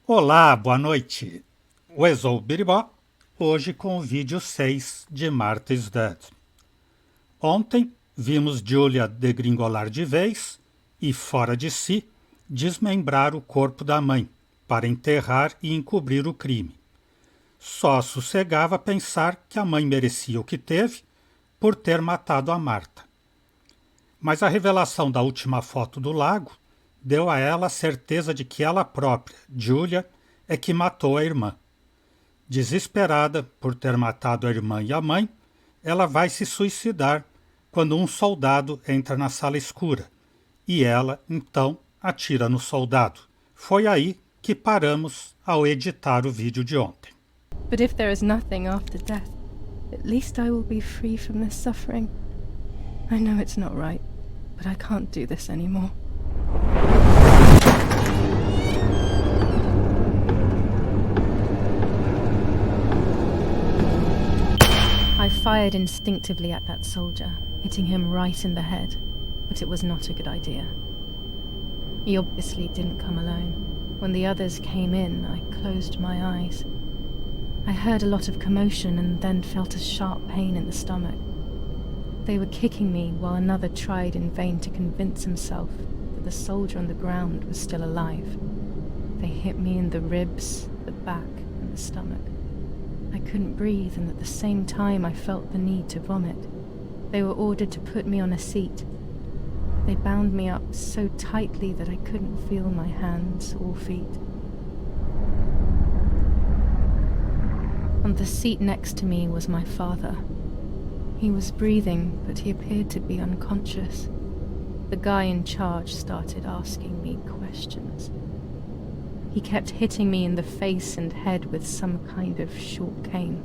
Olá, boa noite. Eu sou o Biribó, hoje com o vídeo 6 de Martha is Dead. Ontem vimos Julia degringolar de vez e, fora de si, desmembrar o corpo da mãe para enterrar e encobrir o crime. Só sossegava pensar que a mãe merecia o que teve por ter matado a Martha. Mas a revelação da última foto do lago deu a ela a certeza de que ela própria, Julia, é que matou a irmã. Desesperada por ter matado a irmã e a mãe, ela vai se suicidar quando um soldado entra na sala escura e ela, então, atira no soldado. Foi aí que paramos ao editar o vídeo de ontem. But if there is nothing after death, at least I will be free from this suffering. I know it's not right, but I can't do this anymore. I fired instinctively at that soldier, hitting him right in the head, but it was not a good idea. He obviously didn't come alone. When the others came in, I closed my eyes. I heard a lot of commotion and then felt a sharp pain in the stomach. They were kicking me while another tried in vain to convince himself that the soldier on the ground was still alive. They hit me in the ribs, the back, and the stomach. I couldn't breathe, and at the same time I felt the need to vomit. They were ordered to put me on a seat. They bound me up so tightly that I couldn't feel my hands or feet. On the seat next to me was my father. He was breathing, but he appeared to be unconscious. The guy in charge started asking me questions. He kept hitting me in the face and head with some kind of short cane.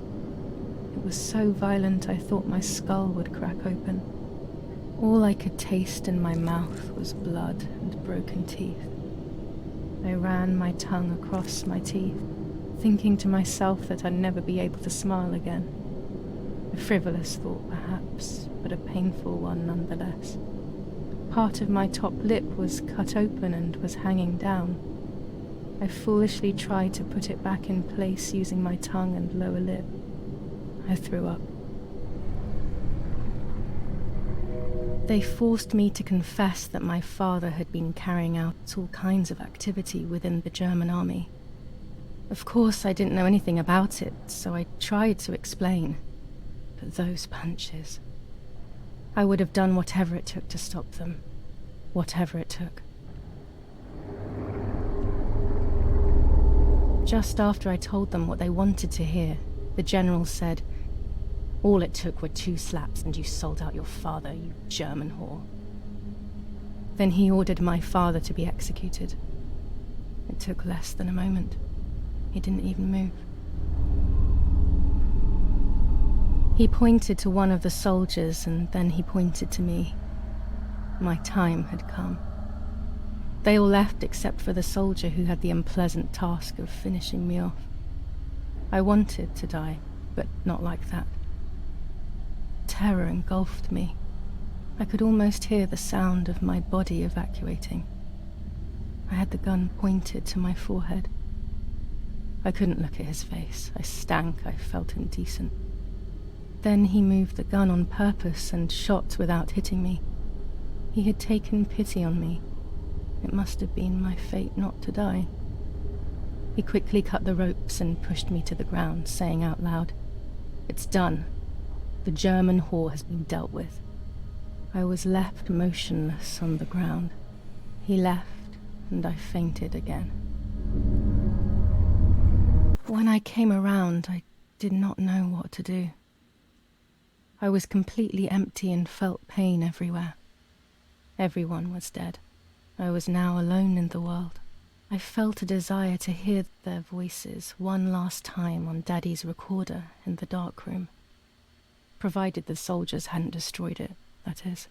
It was so violent I thought my skull would crack open. All I could taste in my mouth was blood and broken teeth. I ran my tongue across my teeth, thinking to myself that I'd never be able to smile again. A frivolous thought, perhaps, but a painful one nonetheless. Part of my top lip was cut open and was hanging down. I foolishly tried to put it back in place using my tongue and lower lip. I threw up. They forced me to confess that my father had been carrying out all kinds of activity within the German army. Of course, I didn't know anything about it, so I tried to explain. But those punches... I would have done whatever it took to stop them. Whatever it took. Just after I told them what they wanted to hear, the general said, "All it took were 2 slaps and you sold out your father, you German whore." Then he ordered my father to be executed. It took less than a moment. He didn't even move. He pointed to one of the soldiers and then he pointed to me. My time had come. They all left except for the soldier who had the unpleasant task of finishing me off. I wanted to die, but not like that. Terror engulfed me. I could almost hear the sound of my body evacuating. I had the gun pointed to my forehead. I couldn't look at his face. I stank. I felt indecent. Then he moved the gun on purpose and shot without hitting me. He had taken pity on me. It must have been my fate not to die. He quickly cut the ropes and pushed me to the ground, saying out loud, "It's done. The German whore has been dealt with." I was left motionless on the ground. He left, and I fainted again. When I came around, I did not know what to do. I was completely empty and felt pain everywhere. Everyone was dead. I was now alone in the world. I felt a desire to hear their voices one last time on Daddy's recorder in the dark room. Provided the soldiers hadn't destroyed it, that is.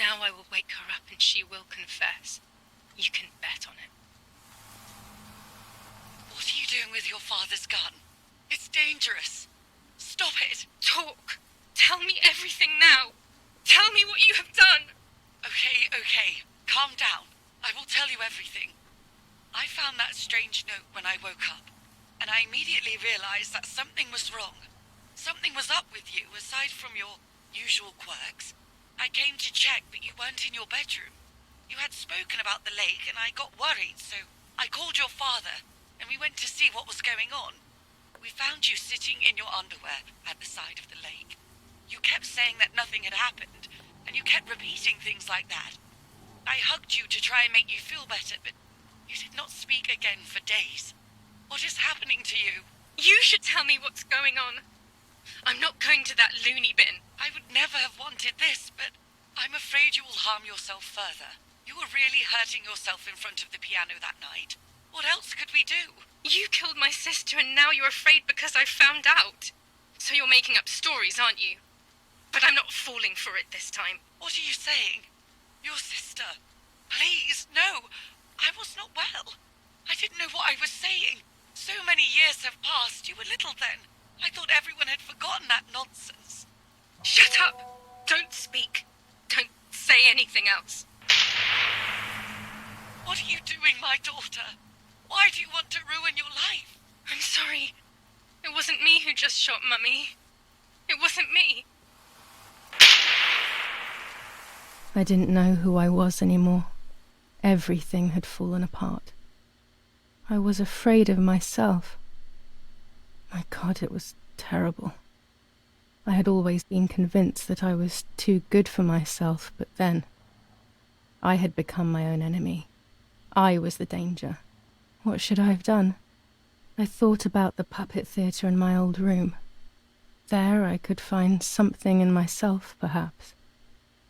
Now I will wake her up and she will confess. You can bet on it. What are you doing with your father's gun? It's dangerous. Stop it. Talk. Tell me everything now. Tell me what you have done. Okay. Calm down. I will tell you everything. I found that strange note when I woke up, and I immediately realized that something was wrong. Something was up with you, aside from your usual quirks. I came to check, but you weren't in your bedroom. You had spoken about the lake, and I got worried, so I called your father, and we went to see what was going on. We found you sitting in your underwear at the side of the lake. You kept saying that nothing had happened, and you kept repeating things like that. I hugged you to try and make you feel better, but you did not speak again for days. What is happening to you? You should tell me what's going on. I'm not going to that loony bin. I would never have wanted this, but I'm afraid you will harm yourself further. You were really hurting yourself in front of the piano that night. What else could we do? You killed my sister and now you're afraid because I found out. So you're making up stories, aren't you? But I'm not falling for it this time. What are you saying? Your sister? Please, no. I was not well. I didn't know what I was saying. So many years have passed. You were little then. I thought everyone had forgotten that nonsense. Shut up! Don't speak. Don't say anything else. What are you doing, my daughter? Why do you want to ruin your life? I'm sorry. It wasn't me who just shot Mummy. It wasn't me. I didn't know who I was anymore. Everything had fallen apart. I was afraid of myself. My God, it was terrible. I had always been convinced that I was too good for myself, but then I had become my own enemy. I was the danger. What should I have done? I thought about the puppet theatre in my old room. There I could find something in myself, perhaps.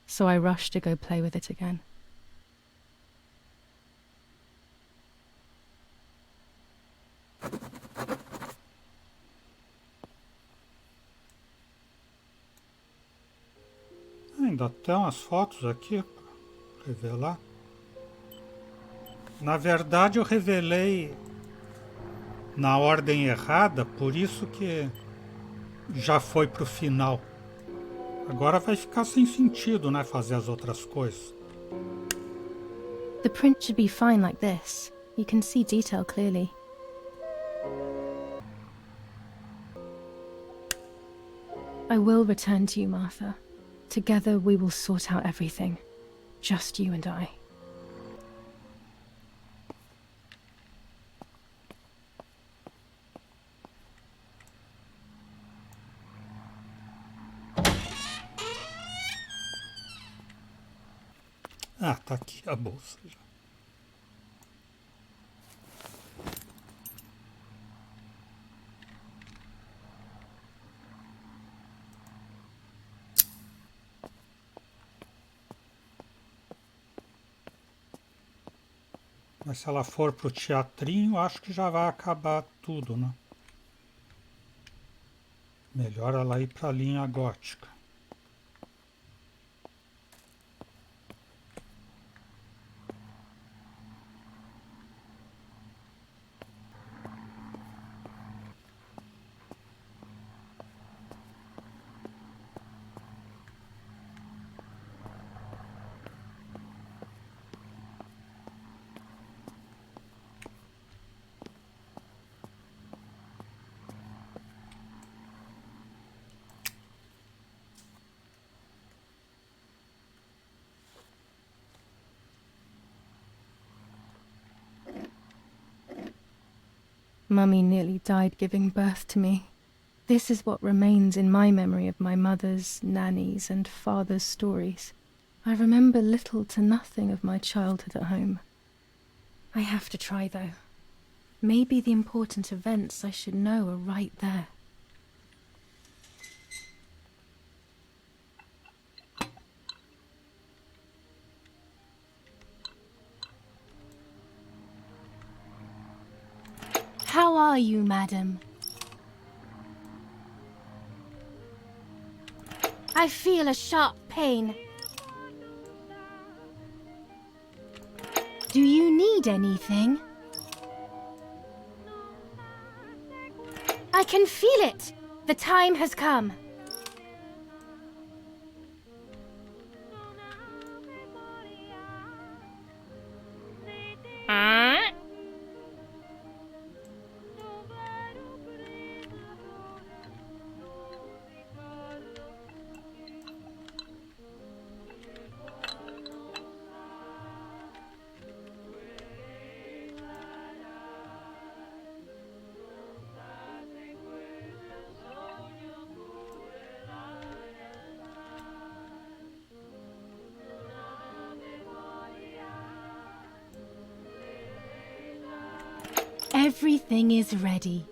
So I rushed to go play with it again. Ainda tem umas fotos aqui para revelar. Na verdade eu revelei na ordem errada, por isso que já foi pro final. Agora vai ficar sem sentido, né, fazer as outras coisas. The print should be fine like this. You can see detail clearly. I will return to you, Martha. Together we will sort out everything. Just you and I. Ah, tá aqui a bolsa já. Mas se ela for pro teatrinho, acho que já vai acabar tudo, né? Melhor ela ir pra linha gótica. Mummy nearly died giving birth to me. This is what remains in my memory of my mother's, nanny's, and father's stories. I remember little to nothing of my childhood at home. I have to try, though. Maybe the important events I should know are right there. How are you, madam? I feel a sharp pain. Do you need anything? I can feel it! The time has come. Everything is ready.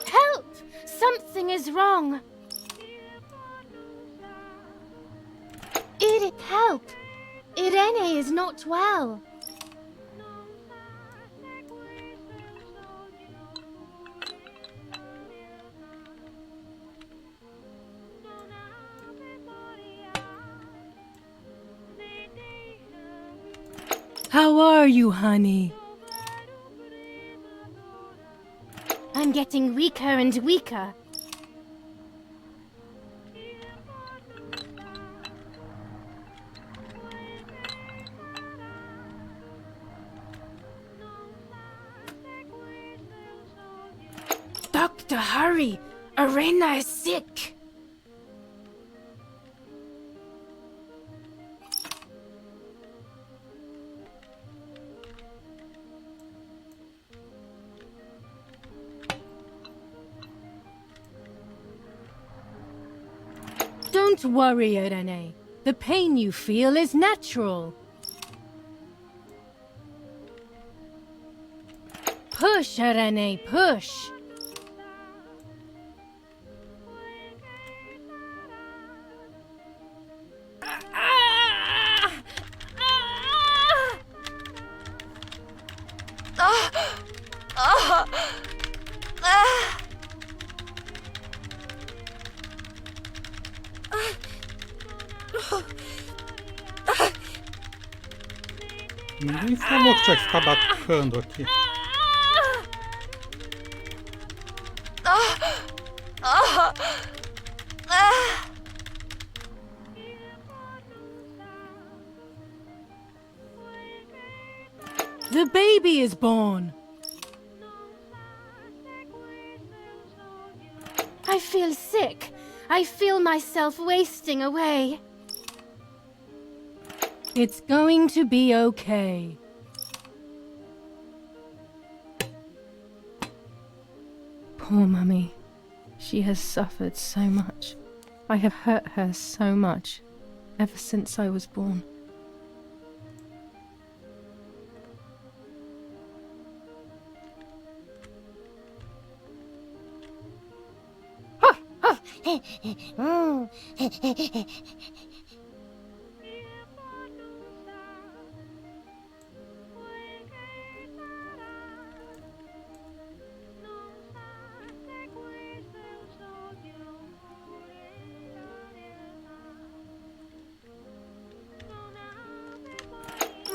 Help! Something is wrong. Help! Irene is not well. How are you, honey? I'm getting weaker and weaker. Doctor, hurry! Arena is sick! Don't worry, Irene. The pain you feel is natural. Push, Irene, push! Ninguém falou que tinha que ficar batucando aqui. The baby is born. I feel sick. I feel myself wasting away. It's going to be okay. Poor Mummy. She has suffered so much. I have hurt her so much, ever since I was born.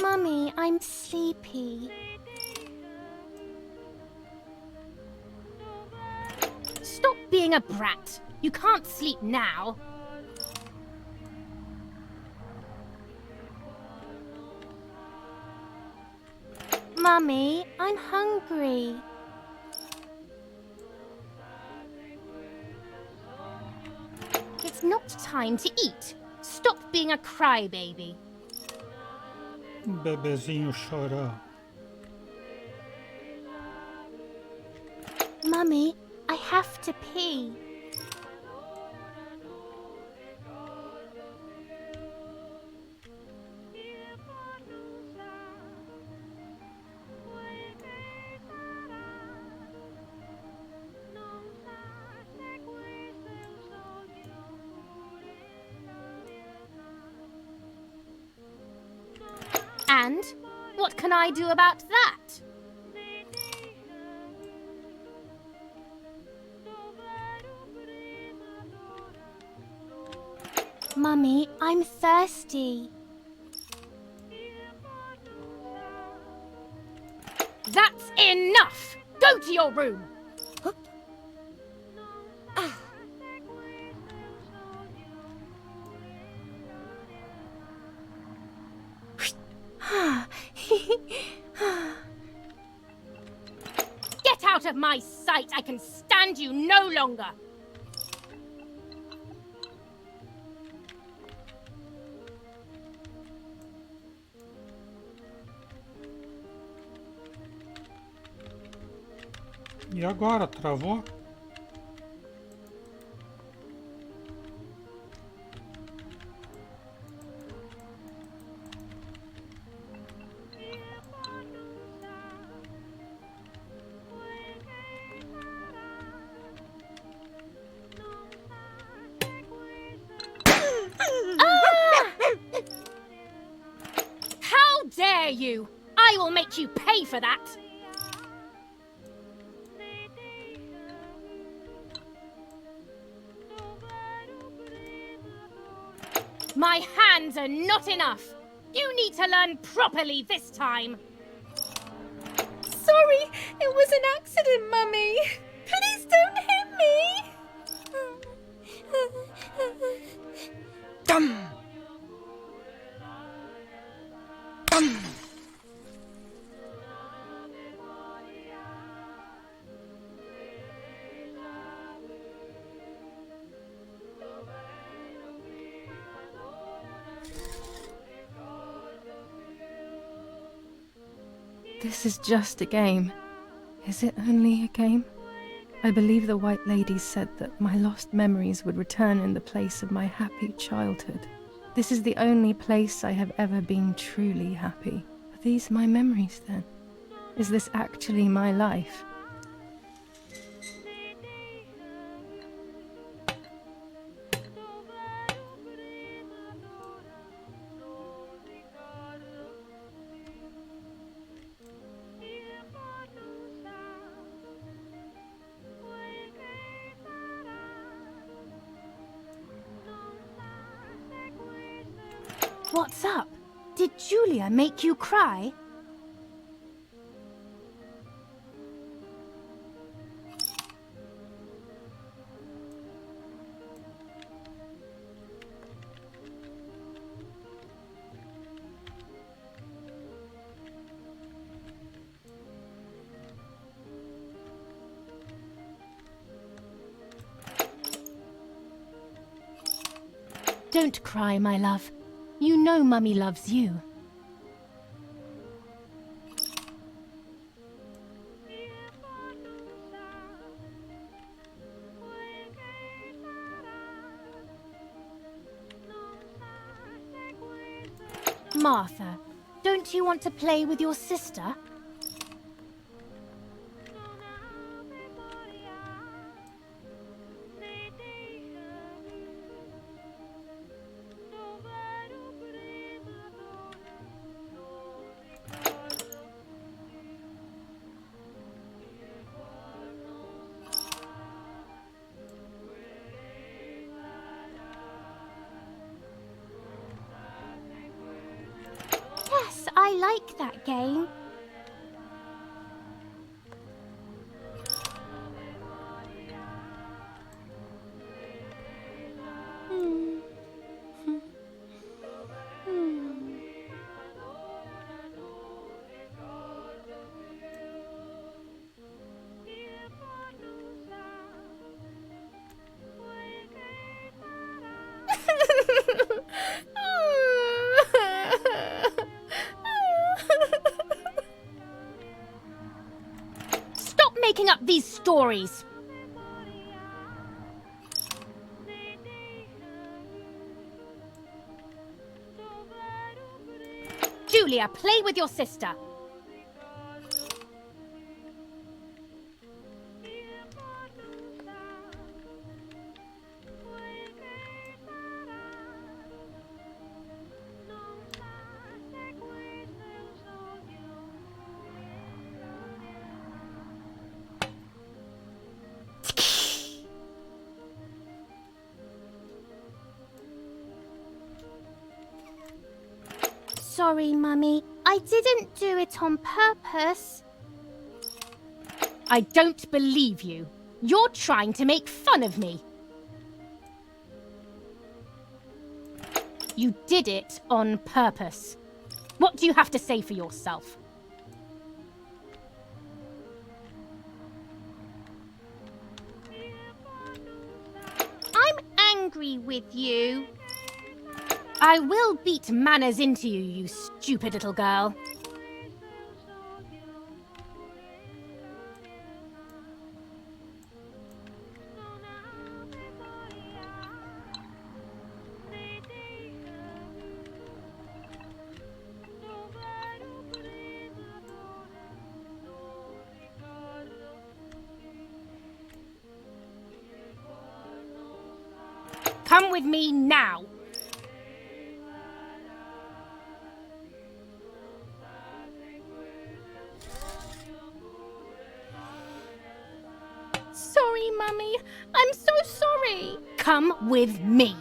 Mummy, I'm sleepy. Stop being a brat. You can't sleep now. Mummy, I'm hungry. It's not time to eat. Stop being a crybaby. Bebezinho chorão. Mummy, I have to pee. And what can I do about that? Mummy, I'm thirsty. That's enough! Go to your room! Get out of my sight! I can stand you no longer! E agora, travou? How dare you! I will make you pay for that! My hands are not enough! You need to learn properly this time! Sorry, it was an accident, Mummy. Please don't hit me. This is just a game. Is it only a game? I believe the White Lady said that my lost memories would return in the place of my happy childhood. This is the only place I have ever been truly happy. Are these my memories then? Is this actually my life? What's up? Did Julia make you cry? Don't cry, my love. You know Mummy loves you. Martha, don't you want to play with your sister? Yes, I like that game. Stop making up these stories! Julia, play with your sister. sorry, Mummy. I didn't do it on purpose. I don't believe you. You're trying to make fun of me. You did it on purpose. What do you have to say for yourself? I'm angry with you. I will beat manners into you, you stupid little girl. Come with me now. Sorry, Mummy. I'm so sorry. Come with me.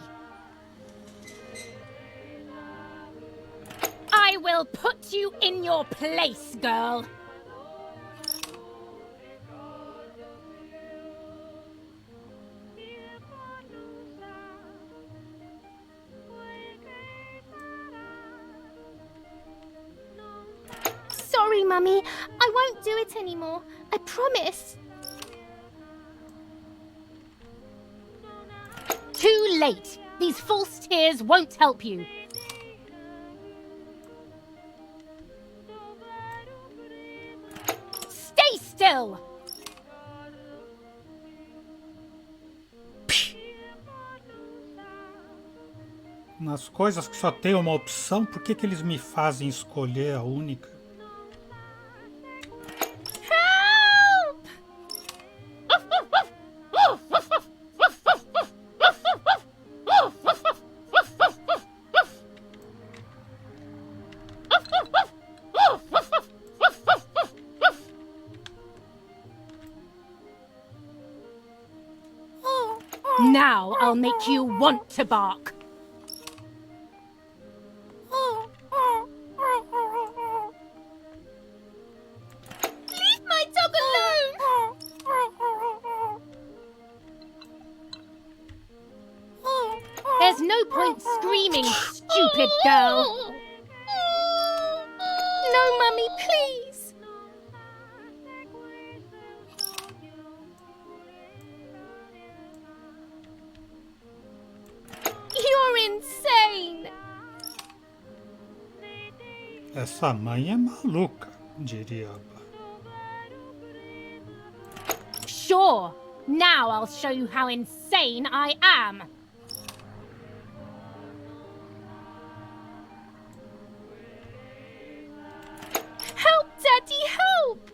I will put you in your place, girl. Sorry, Mummy. I won't do it anymore. I promise. Too late. These false tears won't help you. Stay still. Nas coisas que só tem uma opção, por que eles me fazem escolher a única? Help! Now I'll make you want to bark. Leave my dog alone! There's no point screaming, stupid girl. No, Mummy, please. You're insane. Essa mãe é maluca, diria ela. Sure. Now I'll show you how insane I am. Help, Daddy, help!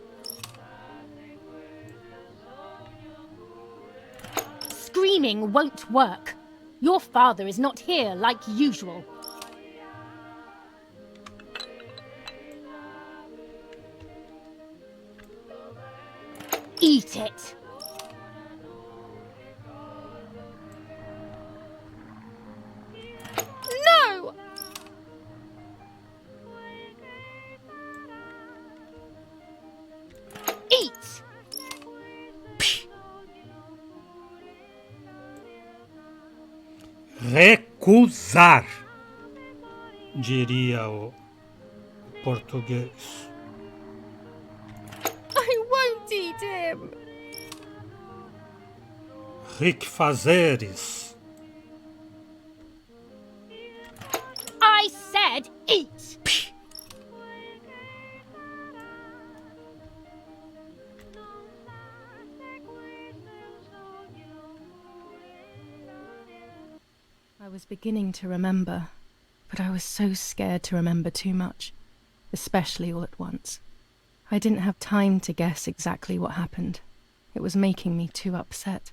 Screaming won't work. Your father is not here like usual. Eat it. No! Eat. Recusar, diria o português. I won't eat him. Refazeres. I said eat. I was beginning to remember, but I was so scared to remember too much, especially all at once. I didn't have time to guess exactly what happened. It was making me too upset.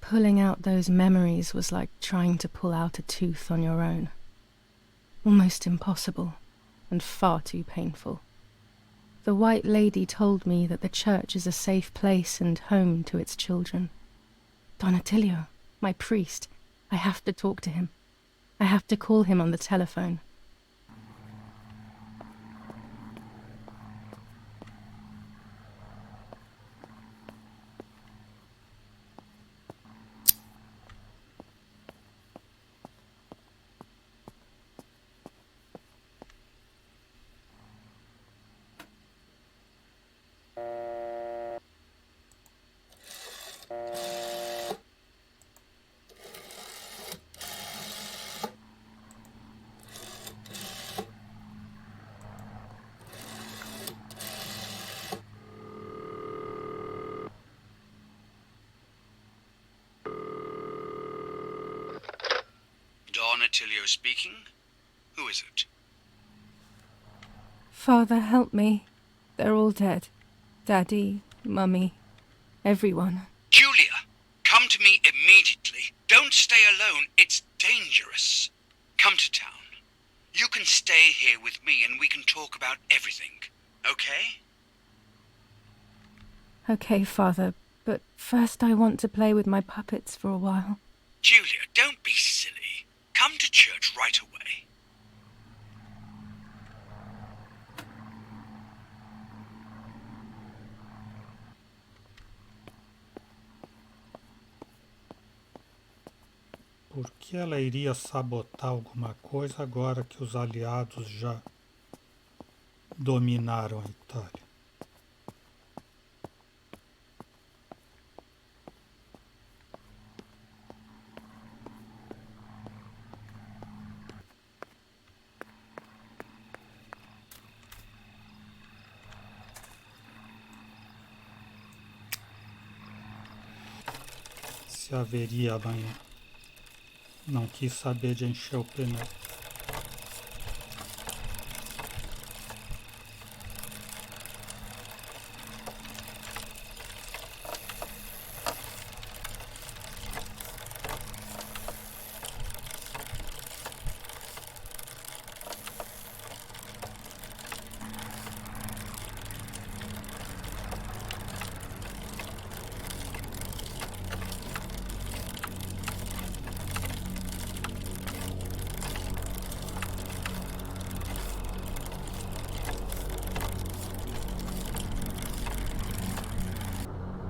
Pulling out those memories was like trying to pull out a tooth on your own. Almost impossible, and far too painful. The White Lady told me that the church is a safe place and home to its children. Don Attilio, my priest, I have to talk to him. I have to call him on the telephone. Attilio speaking. Who is it? Father, help me. They're all dead. Daddy, Mummy, everyone. Julia, come to me immediately. Don't stay alone. It's dangerous. Come to town. You can stay here with me and we can talk about everything. Okay? Okay, Father, but first I want to play with my puppets for a while. Julia, don't be silly. Come to church right away. Por que ela iria sabotar alguma coisa agora que os aliados já dominaram a Itália? Se haveria amanhã. Não quis saber de encher o pneu.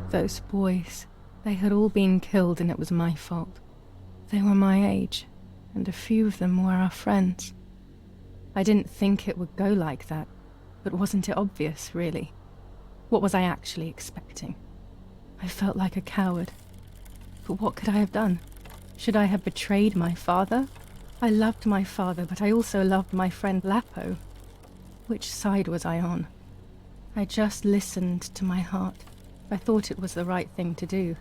Those boys, they had all been killed and it was my fault. They were my age, and a few of them were our friends. I didn't think it would go like that, but wasn't it obvious, really? What was I actually expecting? I felt like a coward. But what could I have done? Should I have betrayed my father? I loved my father, but I also loved my friend Lapo. Which side was I on? I just listened to my heart. I thought it was the right thing to do.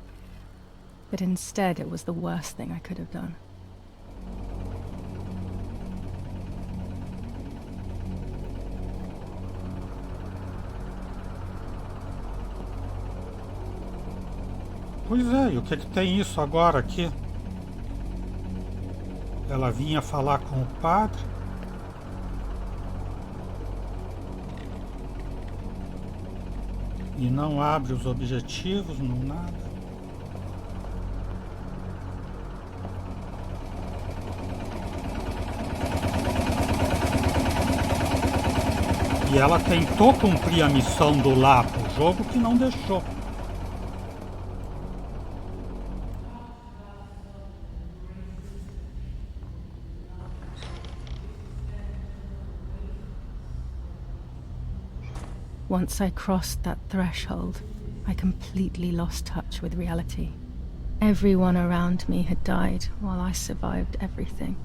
But instead it was the worst thing I could have done. Pois é, e o que tem isso agora aqui? Ela vinha falar com o padre. E não abre os objetivos, não nada. E ela tentou cumprir a missão do Lapo, o jogo que não deixou. Once I crossed that threshold, I completely lost touch with reality. Everyone around me had died while I survived everything.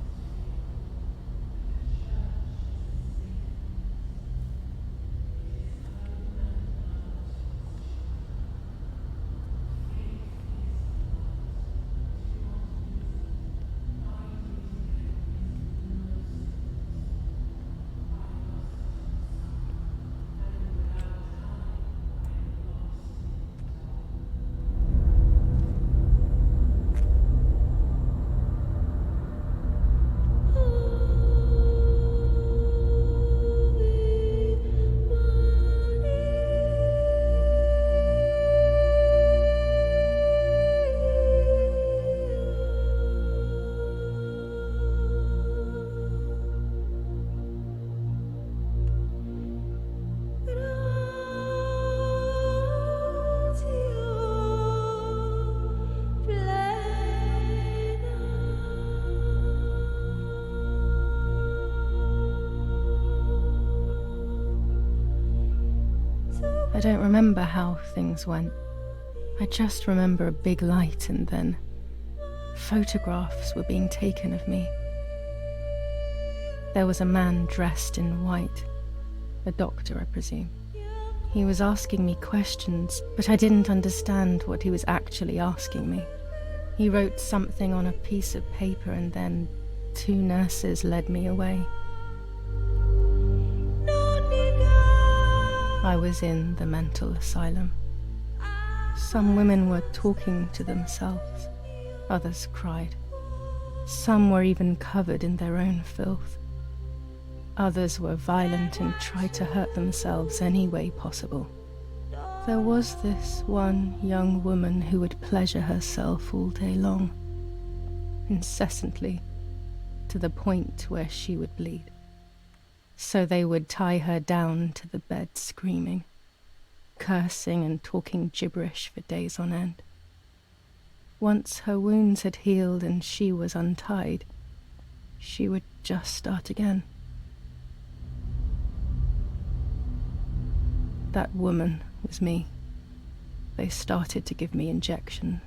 I don't remember how things went. I just remember a big light and then photographs were being taken of me. There was a man dressed in white, a doctor, I presume. He was asking me questions, but I didn't understand what he was actually asking me. He wrote something on a piece of paper and then 2 nurses led me away. I was in the mental asylum. Some women were talking to themselves, others cried. Some were even covered in their own filth. Others were violent and tried to hurt themselves any way possible. There was this one young woman who would pleasure herself all day long, incessantly, to the point where she would bleed. So they would tie her down to the bed screaming, cursing and talking gibberish for days on end. Once her wounds had healed and she was untied, she would just start again. That woman was me. They started to give me injections.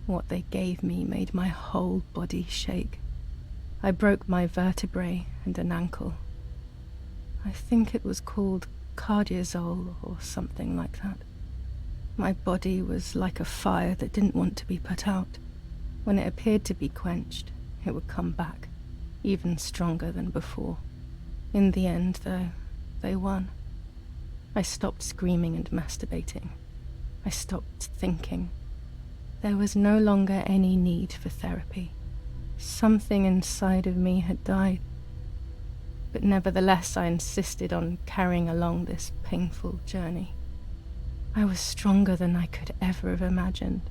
What they gave me made my whole body shake. I broke my vertebrae and an ankle. I think it was called cardiazole or something like that. My body was like a fire that didn't want to be put out. When it appeared to be quenched, it would come back, even stronger than before. In the end, though, they won. I stopped screaming and masturbating. I stopped thinking. There was no longer any need for therapy. Something inside of me had died. But nevertheless, I insisted on carrying along this painful journey. I was stronger than I could ever have imagined.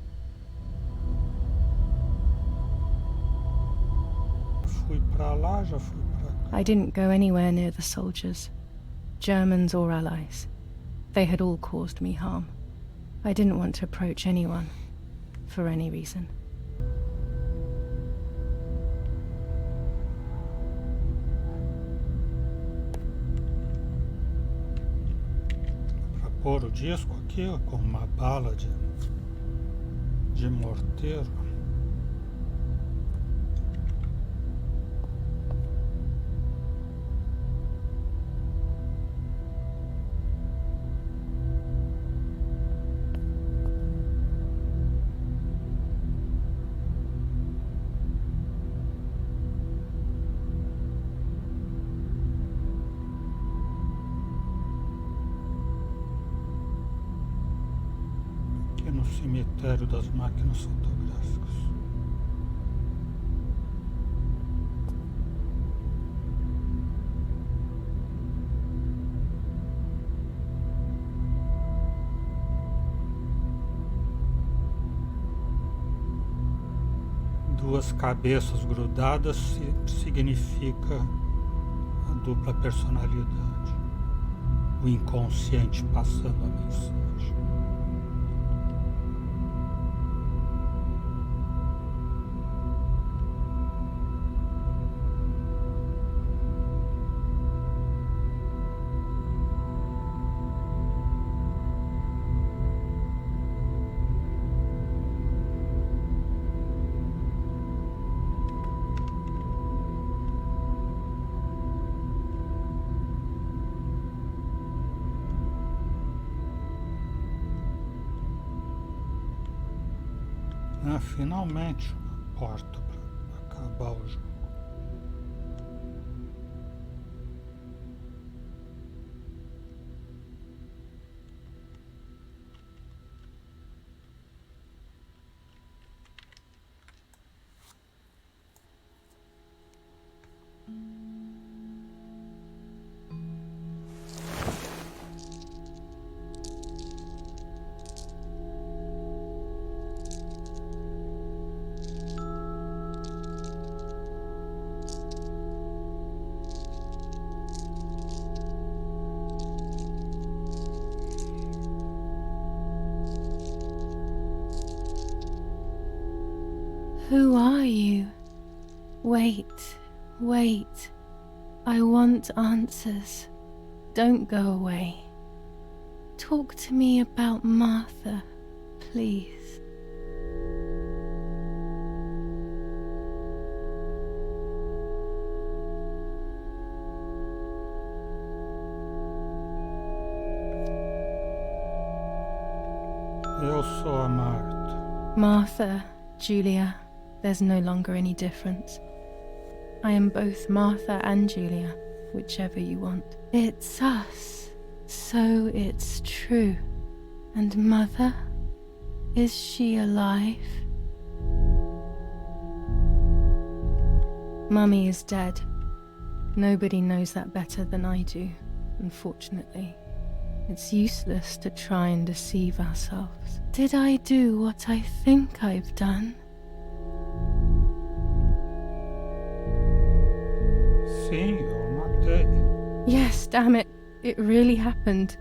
Fui pra lá, já fui pra cá. I didn't go anywhere near the soldiers, Germans or allies. They had all caused me harm. I didn't want to approach anyone, for any reason. Pra pôr o disco aqui, ó, com uma bala de morteiro. No cemitério das máquinas fotográficas. Duas cabeças grudadas significa a dupla personalidade, o inconsciente passando a mensagem. Ah, finalmente uma porta para acabar o jogo. Who are you? Wait, wait. I want answers. Don't go away. Talk to me about Martha, please. Eu sou a Marta. Martha, Julia, there's no longer any difference. I am both Martha and Julia, whichever you want. It's us, so it's true. And Mother? Is she alive? Mummy is dead. Nobody knows that better than I do, unfortunately. It's useless to try and deceive ourselves. Did I do what I think I've done? Sim, eu matei. Yes, damn it. It really happened.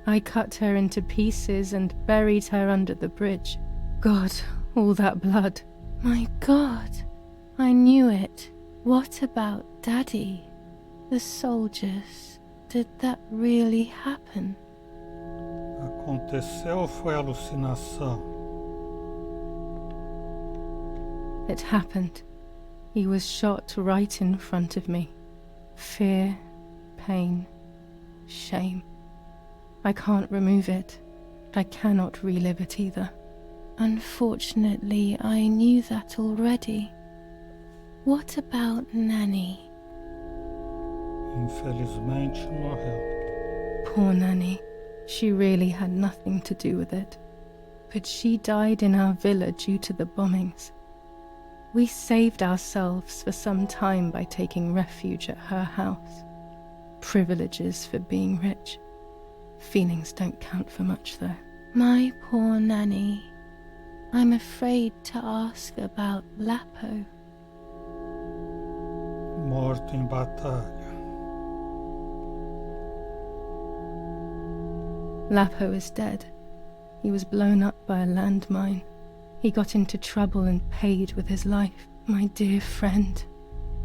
I cut her into pieces and buried her under the bridge. God, all that blood. My God, I knew it. What about Daddy? The soldiers? Did that really happen? Aconteceu ou foi alucinação? It happened. He was shot right in front of me. Fear, pain, shame. I can't remove it. I cannot relive it either. Unfortunately, I knew that already. What about Nanny? Infelizmente morreu. Poor Nanny. She really had nothing to do with it. But she died in our villa due to the bombings. We saved ourselves for some time by taking refuge at her house. Privileges for being rich. Feelings don't count for much, though. My poor Nanny. I'm afraid to ask about Lapo. Morto em batalha. Lapo is dead. He was blown up by a landmine. He got into trouble and paid with his life. My dear friend.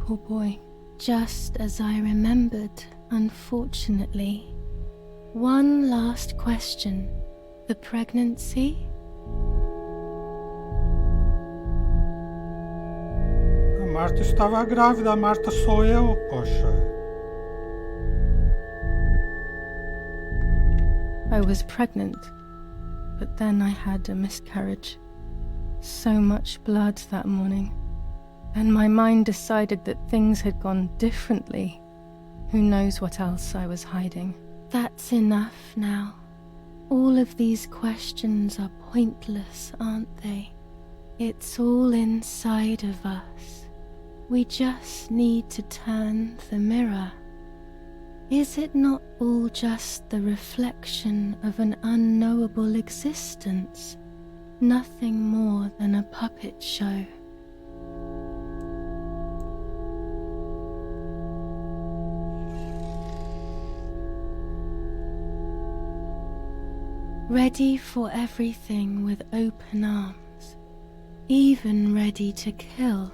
Poor boy. Just as I remembered, unfortunately. One last question. The pregnancy? A Marta estava grávida, a Marta sou eu, poxa. I was pregnant, but then I had a miscarriage. So much blood that morning, and my mind decided that things had gone differently. Who knows what else I was hiding? That's enough now. All of these questions are pointless, aren't they? It's all inside of us. We just need to turn the mirror. Is it not all just the reflection of an unknowable existence? Nothing more than a puppet show. Ready for everything with open arms, even ready to kill.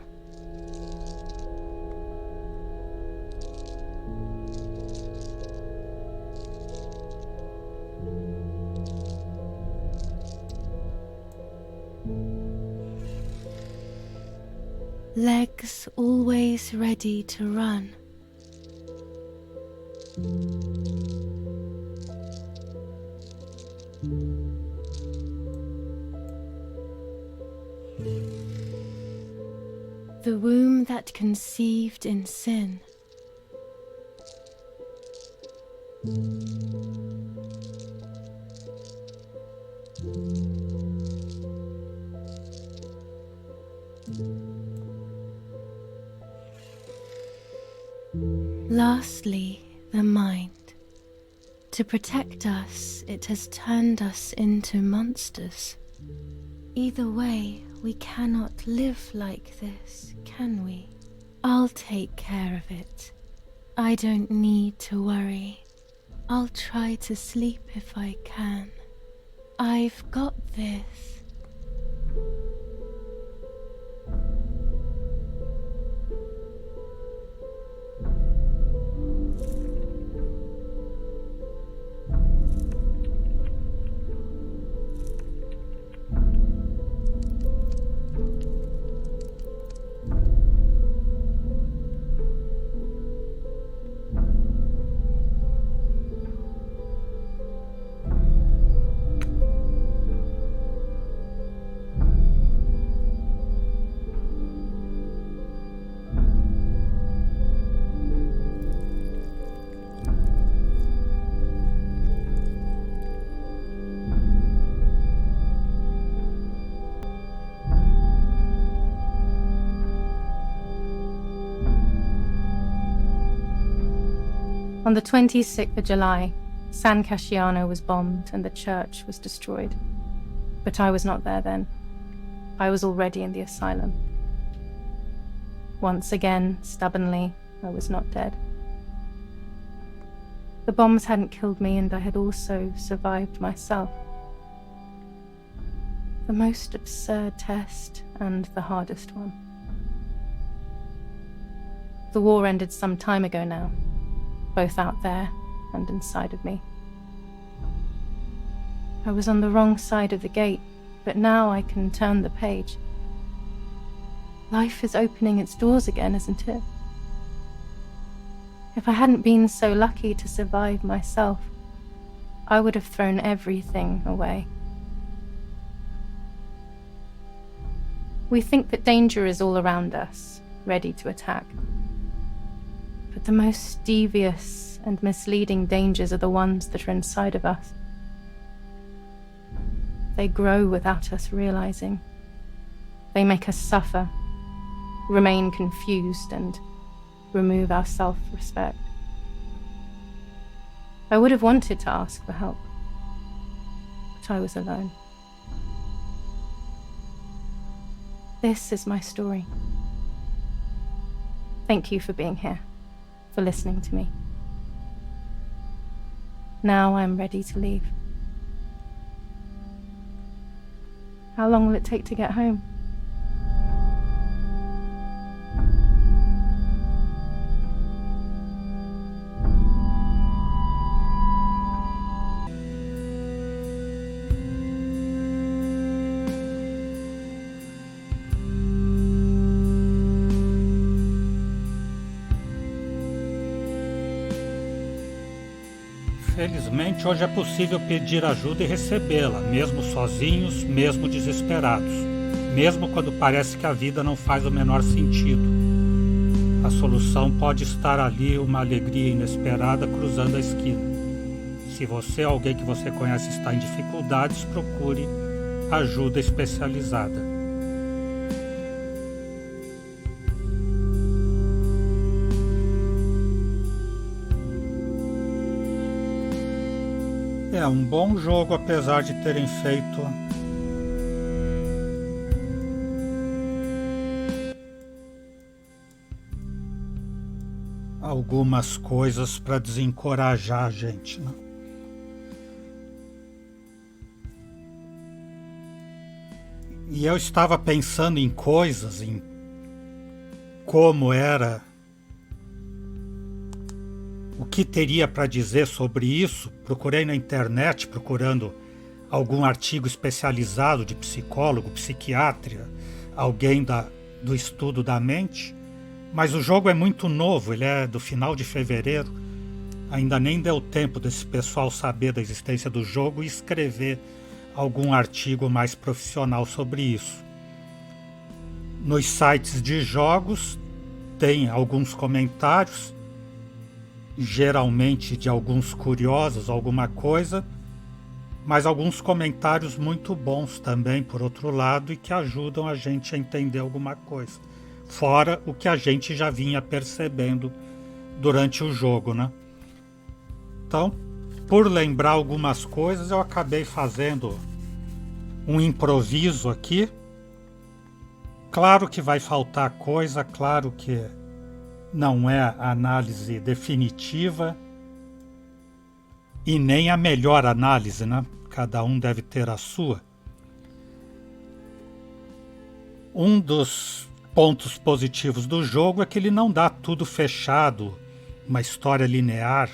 Legs always ready to run. The womb that conceived in sin. Lastly, the mind. To protect us, it has turned us into monsters. Either way, we cannot live like this, can we? I'll take care of it. I don't need to worry. I'll try to sleep if I can. I've got this. On the 26th of July, San Casciano was bombed and the church was destroyed. But I was not there then. I was already in the asylum. Once again, stubbornly, I was not dead. The bombs hadn't killed me, and I had also survived myself. The most absurd test and the hardest one. The war ended some time ago now, both out there and inside of me. I was on the wrong side of the gate, but now I can turn the page. Life is opening its doors again, isn't it? If I hadn't been so lucky to survive myself, I would have thrown everything away. We think that danger is all around us, ready to attack. But the most devious and misleading dangers are the ones that are inside of us. They grow without us realizing. They make us suffer, remain confused, and remove our self-respect. I would have wanted to ask for help, but I was alone. This is my story. Thank you for being here, for listening to me. Now I'm ready to leave. How long will it take to get home? Felizmente, hoje é possível pedir ajuda e recebê-la, mesmo sozinhos, mesmo desesperados, mesmo quando parece que a vida não faz o menor sentido. A solução pode estar ali, uma alegria inesperada cruzando a esquina. Se você ou alguém que você conhece está em dificuldades, procure ajuda especializada. É um bom jogo, apesar de terem feito algumas coisas para desencorajar a gente, né? E eu estava pensando em coisas, em como era, o que teria para dizer sobre isso. Procurei na internet, procurando algum artigo especializado de psicólogo, psiquiatra, alguém do estudo da mente, mas o jogo é muito novo, ele é do final de fevereiro, ainda nem deu tempo desse pessoal saber da existência do jogo e escrever algum artigo mais profissional sobre isso. Nos sites de jogos tem alguns comentários, geralmente de alguns curiosos, alguma coisa, mas alguns comentários muito bons também, por outro lado, e que ajudam a gente a entender alguma coisa, fora o que a gente já vinha percebendo durante o jogo, né? Então, por lembrar algumas coisas, eu acabei fazendo um improviso aqui. Claro que vai faltar coisa, claro que não é a análise definitiva e nem a melhor análise, né? Cada um deve ter a sua. Um dos pontos positivos do jogo é que ele não dá tudo fechado, uma história linear,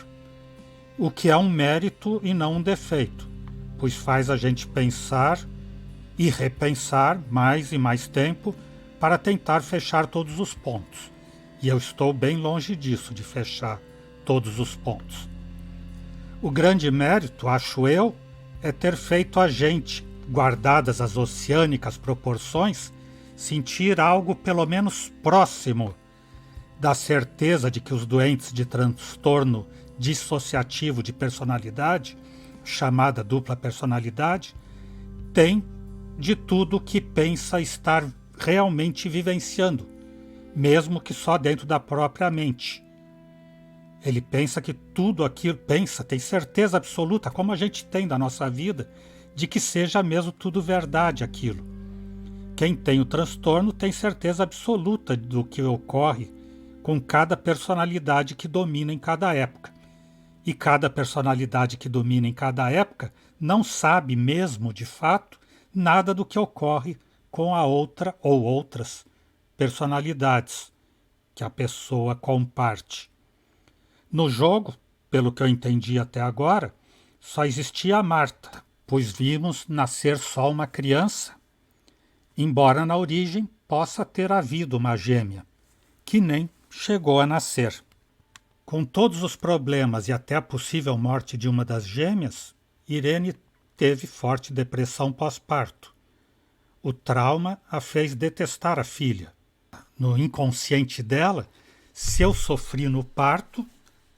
o que é um mérito e não um defeito, pois faz a gente pensar e repensar mais e mais tempo para tentar fechar todos os pontos. E eu estou bem longe disso, de fechar todos os pontos. O grande mérito, acho eu, é ter feito a gente, guardadas as oceânicas proporções, sentir algo pelo menos próximo da certeza de que os doentes de transtorno dissociativo de personalidade, chamada dupla personalidade, têm de tudo que pensa estar realmente vivenciando, mesmo que só dentro da própria mente. Ele pensa que tudo aquilo, tem certeza absoluta, como a gente tem da nossa vida, de que seja mesmo tudo verdade aquilo. Quem tem o transtorno tem certeza absoluta do que ocorre com cada personalidade que domina em cada época. E cada personalidade que domina em cada época não sabe mesmo, de fato, nada do que ocorre com a outra ou outras personalidades que a pessoa comparte. No jogo, pelo que eu entendi até agora, só existia a Marta, pois vimos nascer só uma criança, embora na origem possa ter havido uma gêmea, que nem chegou a nascer. Com todos os problemas e até a possível morte de uma das gêmeas, Irene teve forte depressão pós-parto. O trauma a fez detestar a filha. No inconsciente dela, se eu sofri no parto,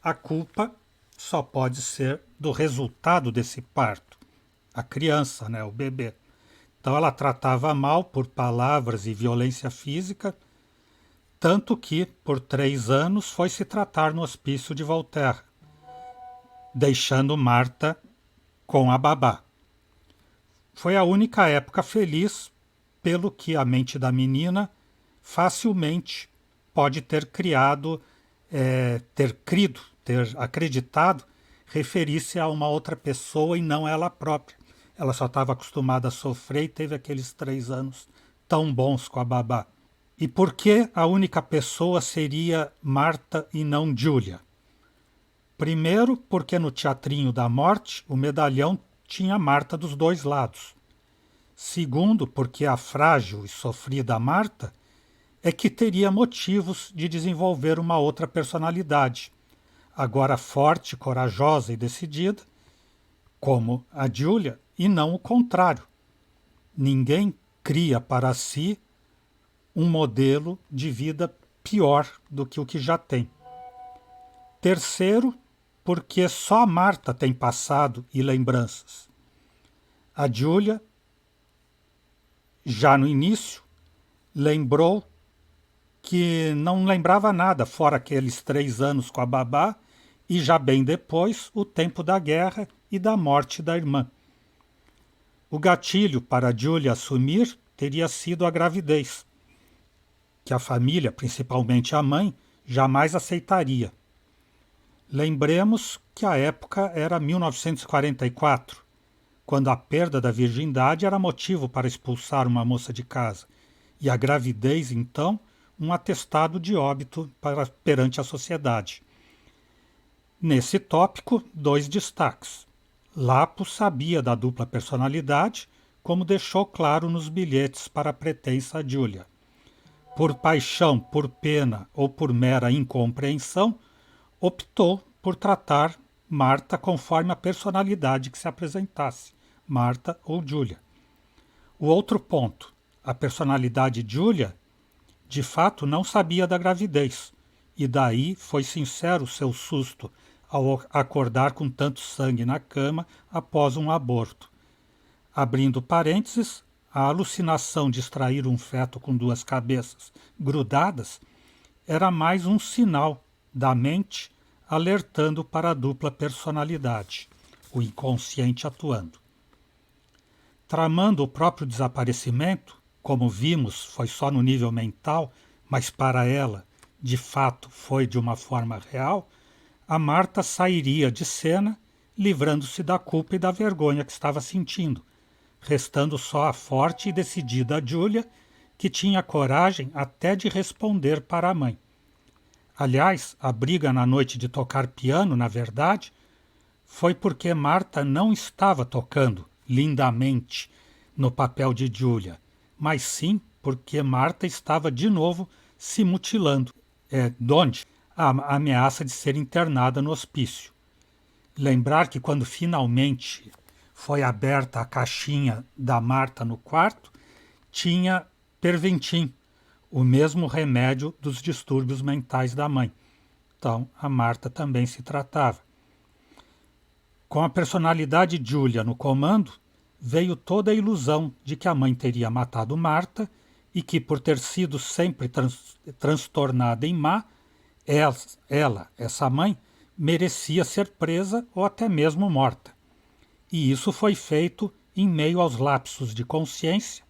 a culpa só pode ser do resultado desse parto. A criança, o bebê. Então ela tratava mal por palavras e violência física, tanto que, por 3 anos, foi se tratar no hospício de Voltaire, deixando Marta com a babá. Foi a única época feliz, pelo que a mente da menina facilmente pode ter criado, ter acreditado, referir-se a uma outra pessoa e não ela própria. Ela só estava acostumada a sofrer e teve aqueles 3 anos tão bons com a babá. E por que a única pessoa seria Marta e não Julia? Primeiro, porque no teatrinho da morte o medalhão tinha Marta dos 2 lados. Segundo, porque a frágil e sofrida Marta é que teria motivos de desenvolver uma outra personalidade, agora forte, corajosa e decidida, como a Julia, e não o contrário. Ninguém cria para si um modelo de vida pior do que o que já tem. Terceiro, porque só a Marta tem passado e lembranças. A Julia, já no início, lembrou que não lembrava nada, fora aqueles 3 anos com a babá, e já bem depois o tempo da guerra e da morte da irmã. O gatilho para Julia assumir teria sido a gravidez, que a família, principalmente a mãe, jamais aceitaria. Lembremos que a época era 1944, quando a perda da virgindade era motivo para expulsar uma moça de casa, e a gravidez, então, um atestado de óbito perante a sociedade. Nesse tópico, 2 destaques. Lapo sabia da dupla personalidade, como deixou claro nos bilhetes para a pretensa Julia. Por paixão, por pena ou por mera incompreensão, optou por tratar Marta conforme a personalidade que se apresentasse, Marta ou Julia. O outro ponto, a personalidade Julia, de fato não sabia da gravidez, e daí foi sincero seu susto ao acordar com tanto sangue na cama após um aborto. Abrindo parênteses, a alucinação de extrair um feto com 2 cabeças grudadas era mais um sinal da mente alertando para a dupla personalidade, o inconsciente atuando. Tramando o próprio desaparecimento, como vimos, foi só no nível mental, mas para ela, de fato, foi de uma forma real, a Marta sairia de cena, livrando-se da culpa e da vergonha que estava sentindo, restando só a forte e decidida Julia, que tinha coragem até de responder para a mãe. Aliás, a briga na noite de tocar piano, na verdade, foi porque Marta não estava tocando lindamente no papel de Julia, mas sim porque Marta estava de novo se mutilando, donde a ameaça de ser internada no hospício. Lembrar que quando finalmente foi aberta a caixinha da Marta no quarto, tinha Perventim, o mesmo remédio dos distúrbios mentais da mãe. Então, a Marta também se tratava. Com a personalidade Julia no comando, veio toda a ilusão de que a mãe teria matado Marta e que, por ter sido sempre transtornada em má, essa mãe, merecia ser presa ou até mesmo morta. E isso foi feito em meio aos lapsos de consciência,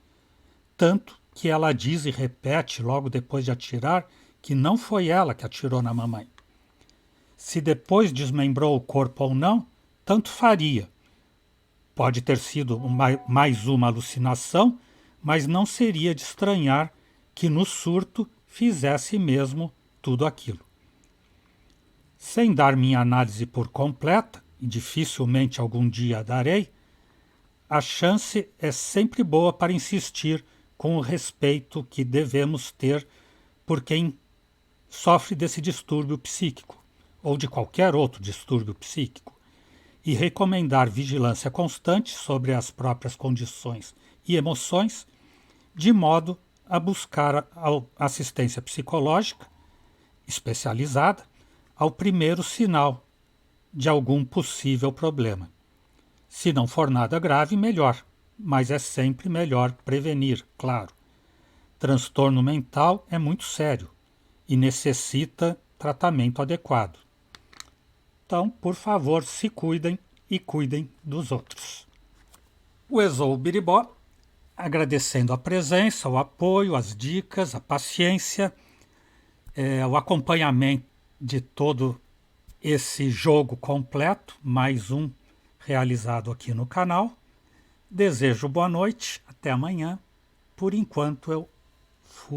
tanto que ela diz e repete logo depois de atirar que não foi ela que atirou na mamãe. Se depois desmembrou o corpo ou não, tanto faria. Pode ter sido mais uma alucinação, mas não seria de estranhar que no surto fizesse mesmo tudo aquilo. Sem dar minha análise por completa, e dificilmente algum dia a darei, a chance é sempre boa para insistir com o respeito que devemos ter por quem sofre desse distúrbio psíquico, ou de qualquer outro distúrbio psíquico, e recomendar vigilância constante sobre as próprias condições e emoções, de modo a buscar a assistência psicológica especializada ao primeiro sinal de algum possível problema. Se não for nada grave, melhor, mas é sempre melhor prevenir, claro. Transtorno mental é muito sério e necessita tratamento adequado. Então, por favor, se cuidem e cuidem dos outros. O Exou Biribó, agradecendo a presença, o apoio, as dicas, a paciência, o acompanhamento de todo esse jogo completo, mais um realizado aqui no canal. Desejo boa noite, até amanhã. Por enquanto eu fui.